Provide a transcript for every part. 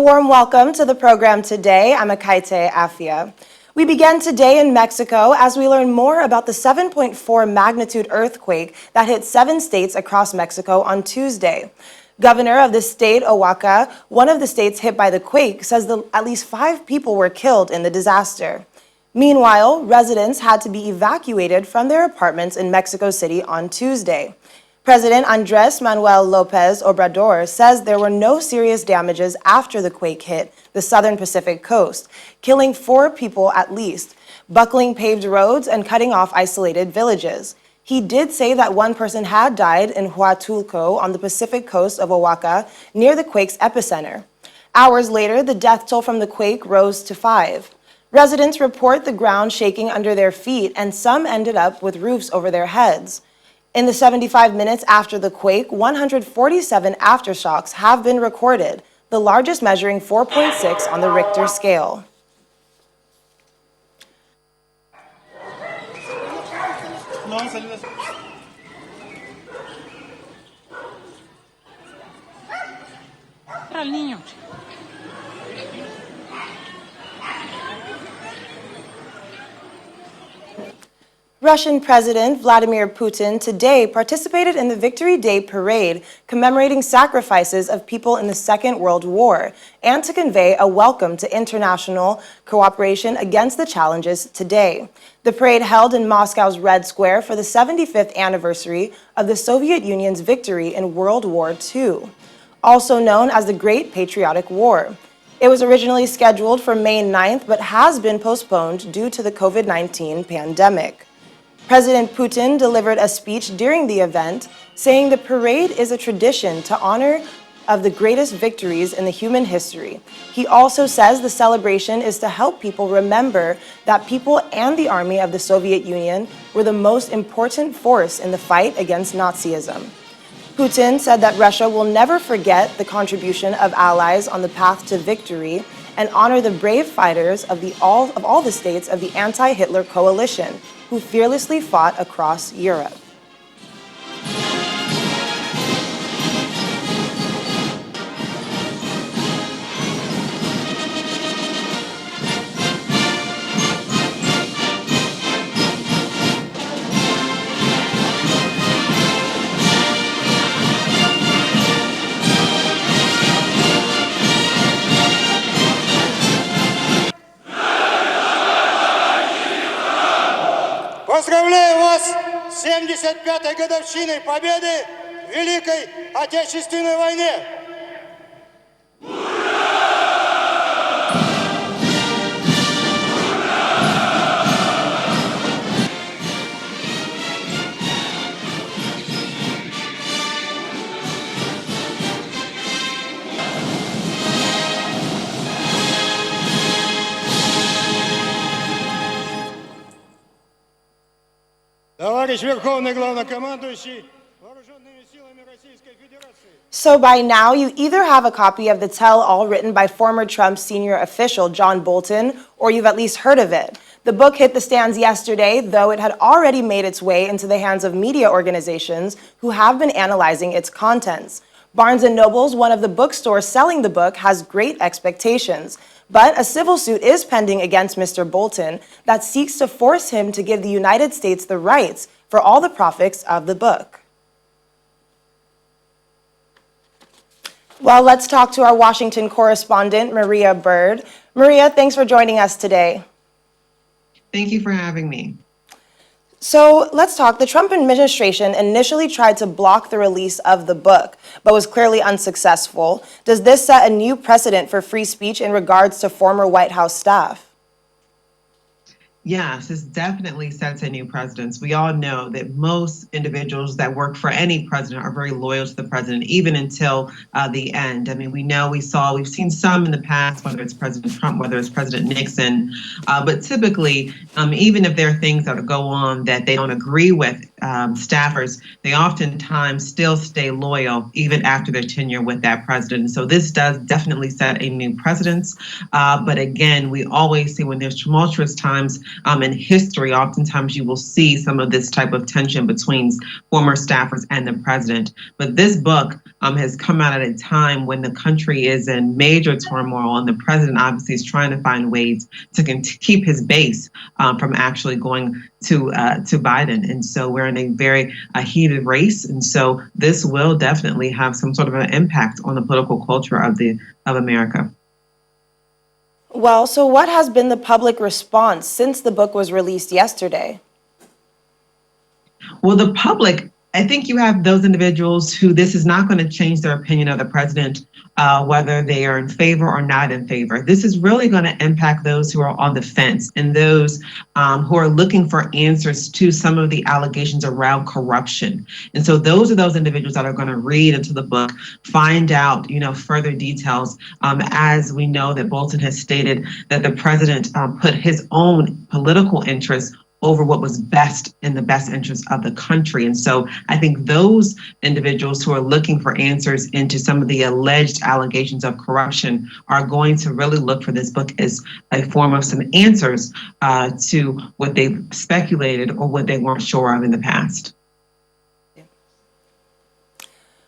warm welcome to the program today. I'm Akaite Afia. We begin today in Mexico as we learn more about the 7.4 magnitude earthquake that hit 7 states across Mexico on Tuesday. Governor of the state, Oaxaca, one of the states hit by the quake, says that at least 5 people were killed in the disaster. Meanwhile, residents had to be evacuated from their apartments in Mexico City on Tuesday. President Andrés Manuel López Obrador says there were no serious damages after the quake hit the southern Pacific coast, killing 4 people at least, buckling paved roads and cutting off isolated villages. He did say that 1 person had died in Huatulco on the Pacific coast of Oaxaca near the quake's epicenter. Hours later, the death toll from the quake rose to 5. Residents report the ground shaking under their feet, and some ended up with roofs over their heads. In the 75 minutes after the quake, 147 aftershocks have been recorded, the largest measuring 4.6 on the Richter scale. Russian President Vladimir Putin today participated in the Victory Day parade commemorating sacrifices of people in the Second World War and to convey a welcome to international cooperation against the challenges today. The parade held in Moscow's Red Square for the 75th anniversary of the Soviet Union's victory in World War II, also known as the Great Patriotic War. It was originally scheduled for May 9th, but has been postponed due to the COVID-19 pandemic. President Putin delivered a speech during the event, saying the parade is a tradition to honor of the greatest victories in the human history. He also says the celebration is to help people remember that people and the army of the Soviet Union were the most important force in the fight against Nazism. Putin said that Russia will never forget the contribution of allies on the path to victory and honor the brave fighters of all the states of the anti-Hitler coalition who fearlessly fought across Europe. Поздравляю вас с 75-й годовщиной победы в Великой Отечественной войне! Товарищ Верховный Главнокомандующий Вооруженными силами Российской Федерации. So by now, you either have a copy of the tell-all written by former Trump senior official John Bolton, or you've at least heard of it. The book hit the stands yesterday, though it had already made its way into the hands of media organizations who have been analyzing its contents. Barnes & Noble's, one of the bookstores selling the book, has great expectations. But a civil suit is pending against Mr. Bolton that seeks to force him to give the United States the rights for all the profits of the book. Well, let's talk to our Washington correspondent, Maria Bird. Maria, thanks for joining us today. Thank you for having me. So let's talk. The Trump administration initially tried to block the release of the book, but was clearly unsuccessful. Does this set a new precedent for free speech in regards to former White House staff? Yes, this definitely sets a new precedent. We all know that most individuals that work for any president are very loyal to the president, even until the end. I mean, we've seen some in the past, whether it's President Trump, whether it's President Nixon, but typically, even if there are things that go on that they don't agree with staffers, they oftentimes still stay loyal even after their tenure with that president. So this does definitely set a new precedence. But again, we always see when there's tumultuous times in history, oftentimes you will see some of this type of tension between former staffers and the president. But this book has come out at a time when the country is in major turmoil, and the president obviously is trying to find ways to keep his base from actually going to Biden. And so we're in a very heated race. And so this will definitely have some sort of an impact on the political culture of America. Well, so what has been the public response since the book was released yesterday? Well, the public, I think you have those individuals who this is not going to change their opinion of the president, whether they are in favor or not in favor. This is really going to impact those who are on the fence and those who are looking for answers to some of the allegations around corruption. And so those are those individuals that are going to read into the book, find out, further details, as we know that Bolton has stated that the president put his own political interests over what was best in the best interest of the country. And so I think those individuals who are looking for answers into some of the alleged allegations of corruption are going to really look for this book as a form of some answers to what they've speculated or what they weren't sure of in the past.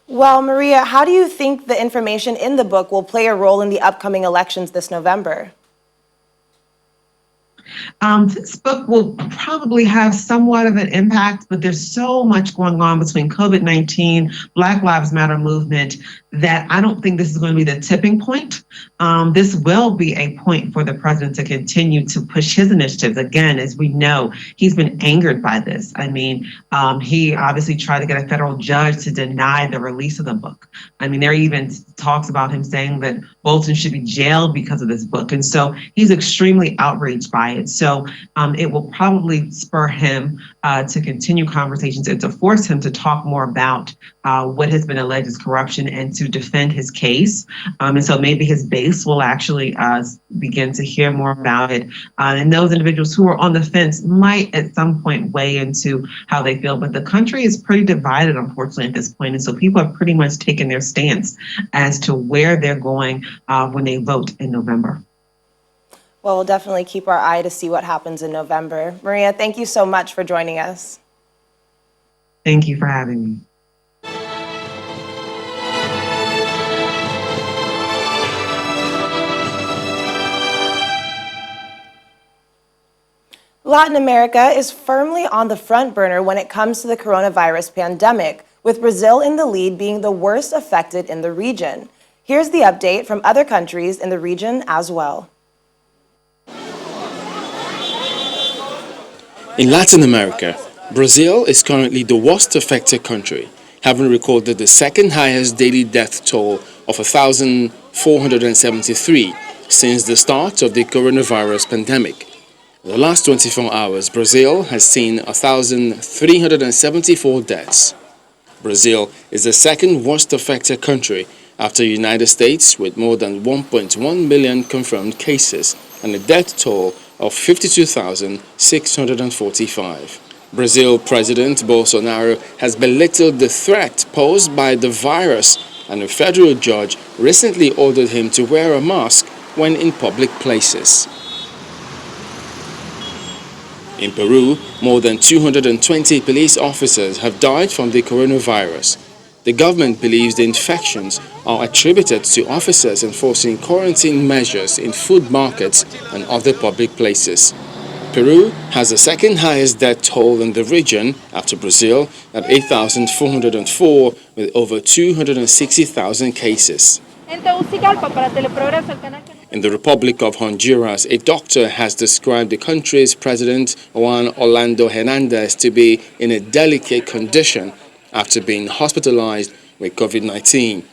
Well, Maria, how do you think the information in the book will play a role in the upcoming elections this November? This book will probably have somewhat of an impact, but there's so much going on between COVID-19, Black Lives Matter movement, that I don't think this is going to be the tipping point. This will be a point for the president to continue to push his initiatives. Again, as we know, he's been angered by this. I mean, he obviously tried to get a federal judge to deny the release of the book. I mean, there are even talks about him saying that Bolton should be jailed because of this book. And so he's extremely outraged by it. So it will probably spur him to continue conversations and to force him to talk more about what has been alleged as corruption and to defend his case. And so maybe his base will actually begin to hear more about it. And those individuals who are on the fence might at some point weigh into how they feel. But the country is pretty divided, unfortunately, at this point. And so people have pretty much taken their stance as to where they're going when they vote in November. Well, we'll definitely keep our eye to see what happens in November. Maria, thank you so much for joining us. Thank you for having me. Latin America is firmly on the front burner when it comes to the coronavirus pandemic, with Brazil in the lead being the worst affected in the region. Here's the update from other countries in the region as well. In Latin America, Brazil is currently the worst affected country, having recorded the second highest daily death toll of 1,473 since the start of the coronavirus pandemic. In the last 24 hours, Brazil has seen 1,374 deaths. Brazil is the second worst affected country after the United States, with more than 1.1 million confirmed cases and a death toll of 52,645. Brazil President Bolsonaro has belittled the threat posed by the virus, and a federal judge recently ordered him to wear a mask when in public places. In Peru, more than 220 police officers have died from the coronavirus. The government believes the infections are attributed to officers enforcing quarantine measures in food markets and other public places. Peru has the second highest death toll in the region after Brazil at 8,404 with over 260,000 cases. In the Republic of Honduras, a doctor has described the country's president, Juan Orlando Hernandez, to be in a delicate condition after being hospitalized with COVID-19.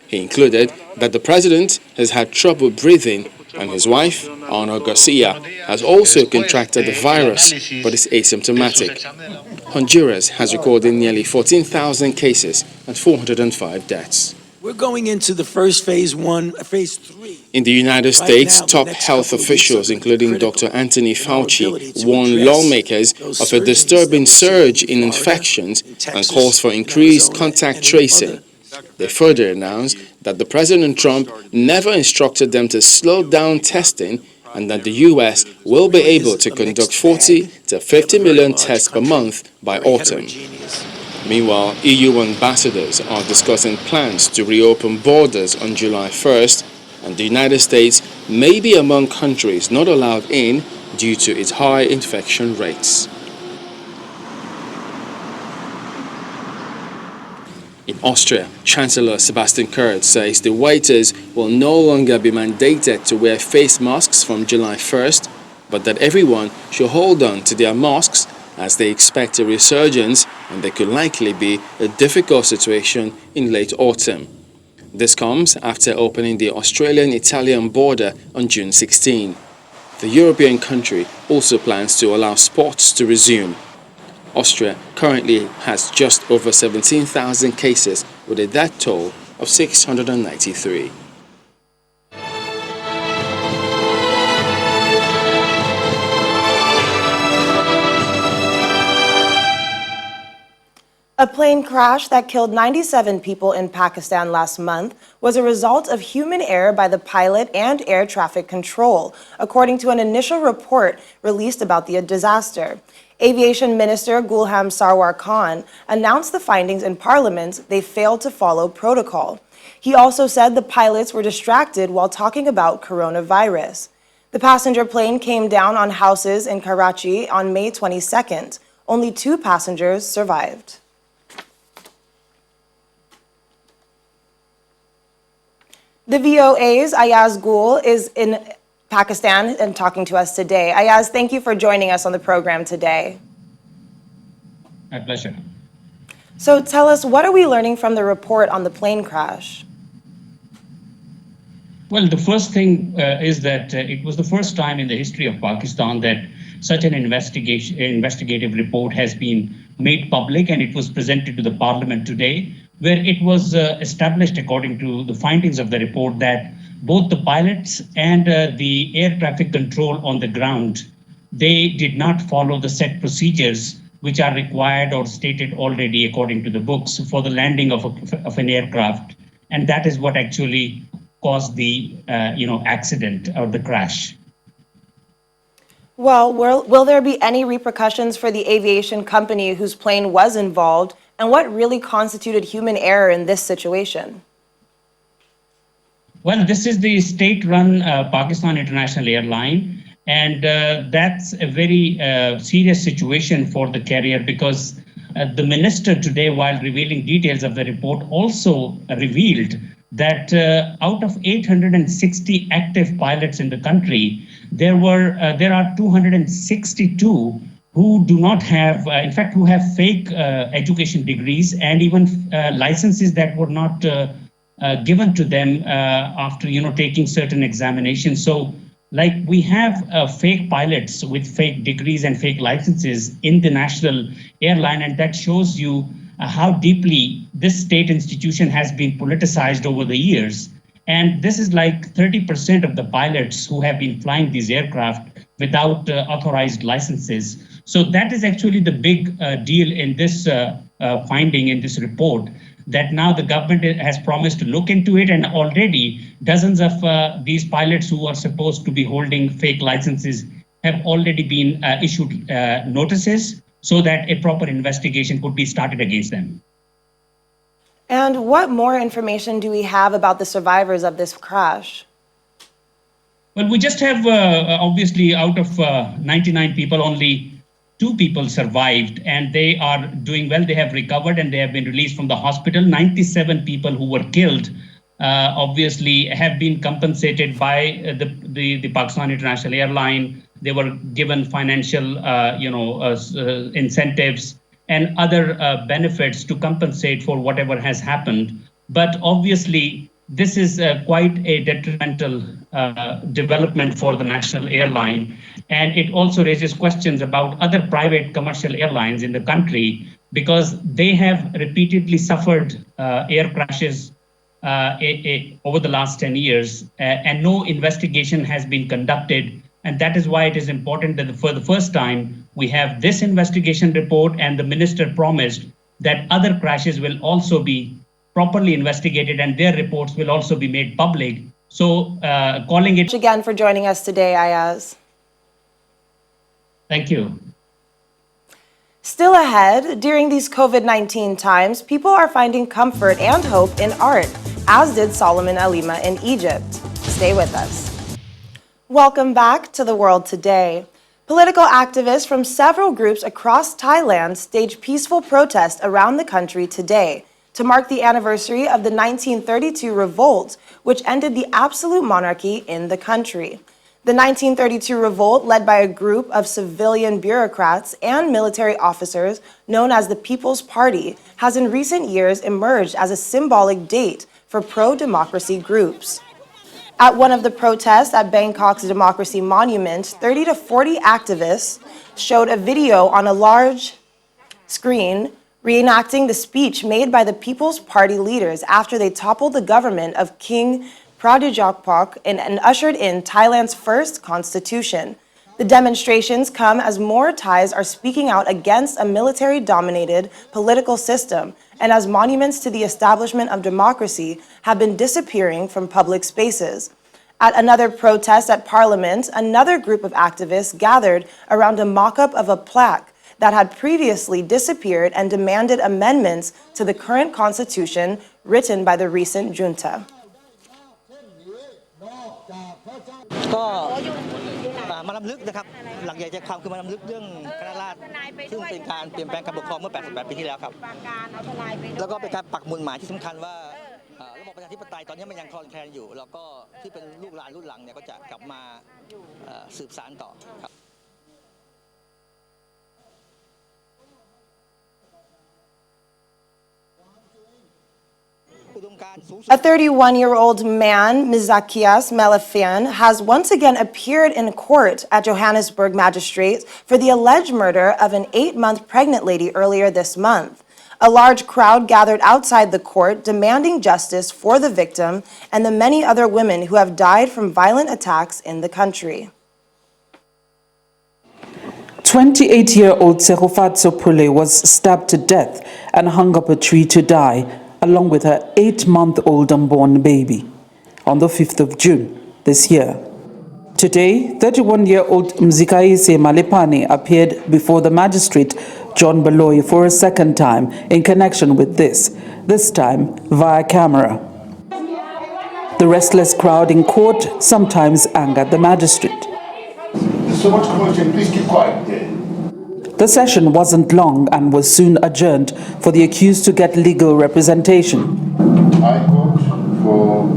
He included that the president has had trouble breathing, and his wife, Ana Garcia, has also contracted the virus but is asymptomatic. Honduras has recorded nearly 14,000 cases and 405 deaths. We're going into the first phase 3 In the United States, top health officials, including Dr. Anthony Fauci, warn lawmakers of a disturbing surge in infections and calls for increased contact tracing. They further announced that the President Trump never instructed them to slow down testing and that the U.S. will be able to conduct 40 to 50 million tests per month by autumn. Meanwhile, EU ambassadors are discussing plans to reopen borders on July 1st, and the United States may be among countries not allowed in due to its high infection rates. In Austria, Chancellor Sebastian Kurz says the waiters will no longer be mandated to wear face masks from July 1st, but that everyone should hold on to their masks as they expect a resurgence and there could likely be a difficult situation in late autumn. This comes after opening the Australian-Italian border on June 16. The European country also plans to allow sports to resume. Austria currently has just over 17,000 cases with a death toll of 693. A plane crash that killed 97 people in Pakistan last month was a result of human error by the pilot and air traffic control, according to an initial report released about the disaster. Aviation Minister Gulham Sarwar Khan announced the findings in Parliament they failed to follow protocol. He also said the pilots were distracted while talking about coronavirus. The passenger plane came down on houses in Karachi on May 22nd. Only 2 passengers survived. The VOA's Ayaz Gul is in Pakistan and talking to us today. Ayaz, thank you for joining us on the program today. My pleasure. So tell us, what are we learning from the report on the plane crash? Well, the first thing is that it was the first time in the history of Pakistan that such an investigative report has been made public, and it was presented to the parliament today, where it was established, according to the findings of the report, that both the pilots and the air traffic control on the ground, they did not follow the set procedures which are required or stated already according to the books for the landing of an aircraft. And that is what actually caused the accident or the crash. Well, will there be any repercussions for the aviation company whose plane was involved? And what really constituted human error in this situation? Well, this is the state-run Pakistan International Airline, and that's a very serious situation for the carrier, because the minister today, while revealing details of the report, also revealed that out of 860 active pilots in the country, there are 262 who do not have, in fact, who have fake education degrees and even licenses that were not given to them after taking certain examinations. So, like, we have fake pilots with fake degrees and fake licenses in the national airline, and that shows you how deeply this state institution has been politicized over the years. And this is like 30% of the pilots who have been flying these aircraft without authorized licenses. So that is actually the big deal in this finding in this report, that now the government has promised to look into it, and already dozens of these pilots who are supposed to be holding fake licenses have already been issued notices so that a proper investigation could be started against them. And what more information do we have about the survivors of this crash? Well, we just have, obviously, out of 99 people, only 2 people survived, and they are doing well. They have recovered and they have been released from the hospital. 97 people who were killed, obviously, have been compensated by the Pakistan International Airline. They were given financial, incentives and other benefits to compensate for whatever has happened. But obviously, this is quite a detrimental development for the national airline. And it also raises questions about other private commercial airlines in the country, because they have repeatedly suffered air crashes over the last 10 years, and no investigation has been conducted. And that is why it is important that for the first time, we have this investigation report, and the minister promised that other crashes will also be properly investigated and their reports will also be made public. So calling it... Again for joining us today, Ayaz. Thank you. Still ahead, during these COVID-19 times, people are finding comfort and hope in art, as did Solomon Alima in Egypt. Stay with us. Welcome back to The World Today. Political activists from several groups across Thailand staged peaceful protests around the country today to mark the anniversary of the 1932 revolt, which ended the absolute monarchy in the country. The 1932 revolt, led by a group of civilian bureaucrats and military officers known as the People's Party, has in recent years emerged as a symbolic date for pro-democracy groups. At one of the protests at Bangkok's Democracy Monument, 30 to 40 activists showed a video on a large screen reenacting the speech made by the People's Party leaders after they toppled the government of King Prajujokhpok and ushered in Thailand's first constitution. The demonstrations come as more Thais are speaking out against a military-dominated political system and as monuments to the establishment of democracy have been disappearing from public spaces. At another protest at Parliament, another group of activists gathered around a mock-up of a plaque that had previously disappeared and demanded amendments to the current constitution written by the recent junta. ก็มารำลึกนะครับหลักใหญ่ใจความคือมารำลึกเรื่องคณะราษฎรซึ่งเป็นการเปลี่ยนแปลงการปกครองเมื่อ 88 ปีที่แล้วครับแล้วก็เป็นการปักหมุดหมายที่สำคัญว่าระบบประชาธิปไตยตอนนี้มันยังคลอนแคลนอยู่แล้วก็ที่เป็นลูกหลานรุ่นหลังเนี่ยก็จะกลับมาสืบสานต่อครับ A 31-year-old man, Mizakias Melafian, has once again appeared in court at Johannesburg Magistrates for the alleged murder of an 8-month pregnant lady earlier this month. A large crowd gathered outside the court demanding justice for the victim and the many other women who have died from violent attacks in the country. 28-year-old Serufatso Pule was stabbed to death and hung up a tree to die, along with her 8-month-old unborn baby, on the 5th of June this year. Today, 31-year-old Mzikaise Malepane appeared before the magistrate John Baloyi for a second time in connection with this time via camera. The restless crowd in court sometimes angered the magistrate. There's so much commotion, please keep quiet there. The session wasn't long and was soon adjourned for the accused to get legal representation. I vote for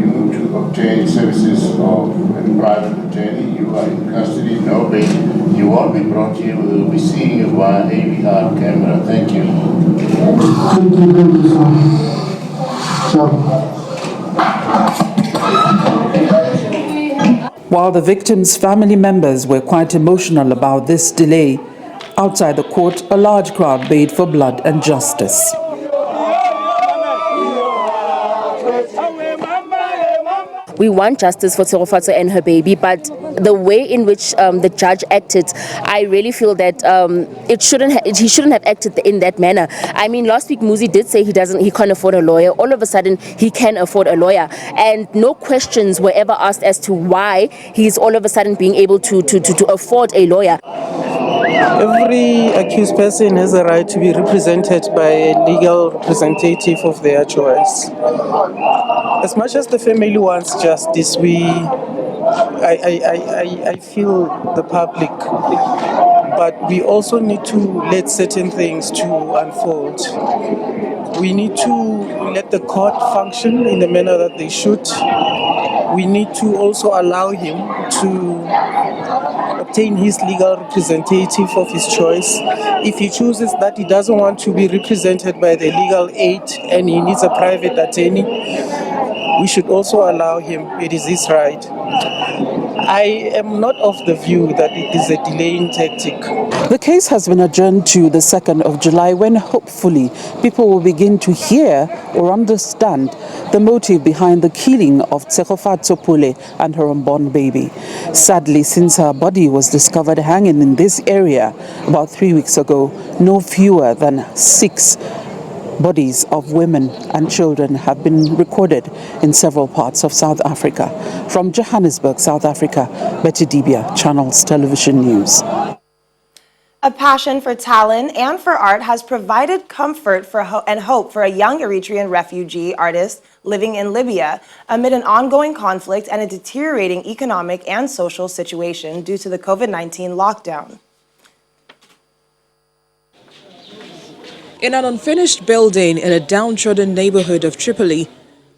you to obtain services of a private attorney. You are in custody, no bail. You won't be brought here. We will be seeing you via AVR camera. Thank you. While the victim's family members were quite emotional about this delay, outside the court, a large crowd bayed for blood and justice. We want justice for Serufatso and her baby, but the way in which the judge acted, I really feel that he shouldn't have acted in that manner. I mean, last week Muzi did say he can't afford a lawyer. All of a sudden, he can afford a lawyer, and no questions were ever asked as to why he's all of a sudden being able to afford a lawyer. Every accused person has a right to be represented by a legal representative of their choice. As much as the family wants justice, I feel the public, but we also need to let certain things to unfold. We need to let the court function in the manner that they should. We need to also allow him to obtain his legal representative of his choice. If he chooses that he doesn't want to be represented by the legal aid and he needs a private attorney, we should also allow him. It is his right. I am not of the view that it is a delaying tactic. The case has been adjourned to the 2nd of July when hopefully people will begin to hear or understand the motive behind the killing of Tsegofatso Pule and her unborn baby. Sadly, since her body was discovered hanging in this area about 3 weeks ago, no fewer than 6 bodies of women and children have been recorded in several parts of South Africa. From Johannesburg, South Africa, Betty Dibia, Channels Television News. A passion for talent and for art has provided comfort and hope for a young Eritrean refugee artist living in Libya amid an ongoing conflict and a deteriorating economic and social situation due to the COVID-19 lockdown. In an unfinished building in a downtrodden neighborhood of Tripoli,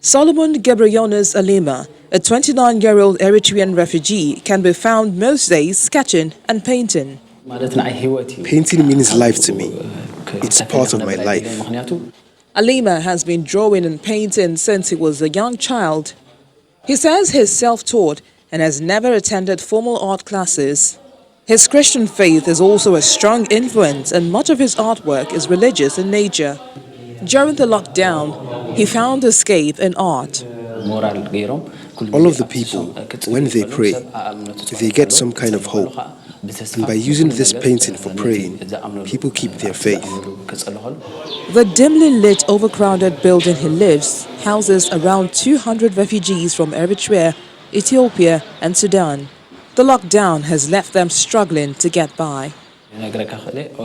Solomon Gebreyonis Alima, a 29-year-old Eritrean refugee, can be found most days sketching and painting. Painting means life to me. It's part of my life. Alima has been drawing and painting since he was a young child. He says he's self-taught and has never attended formal art classes. His Christian faith is also a strong influence, and much of his artwork is religious in nature. During the lockdown, he found escape in art. All of the people, when they pray, they get some kind of hope. And by using this painting for praying, people keep their faith. The dimly lit, overcrowded building he lives houses around 200 refugees from Eritrea, Ethiopia, and Sudan. The lockdown has left them struggling to get by.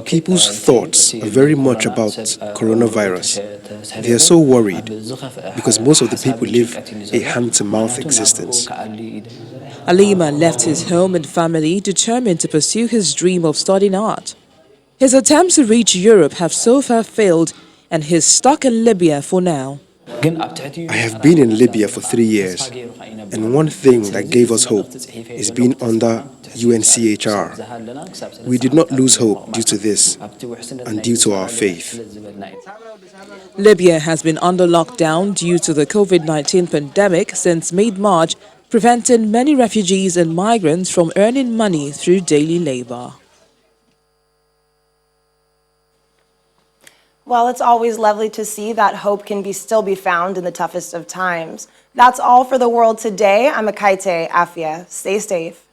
People's thoughts are very much about coronavirus. They are so worried because most of the people live a hand-to-mouth existence. Alima left his home and family determined to pursue his dream of studying art. His attempts to reach Europe have so far failed, and he's stuck in Libya for now. I have been in Libya for 3 years, and one thing that gave us hope is being under UNCHR. We did not lose hope due to this and due to our faith. Libya has been under lockdown due to the COVID-19 pandemic since mid-March, preventing many refugees and migrants from earning money through daily labor. Well, it's always lovely to see that hope can still be found in the toughest of times. That's all for the world today. I'm Akaite Afia. Stay safe.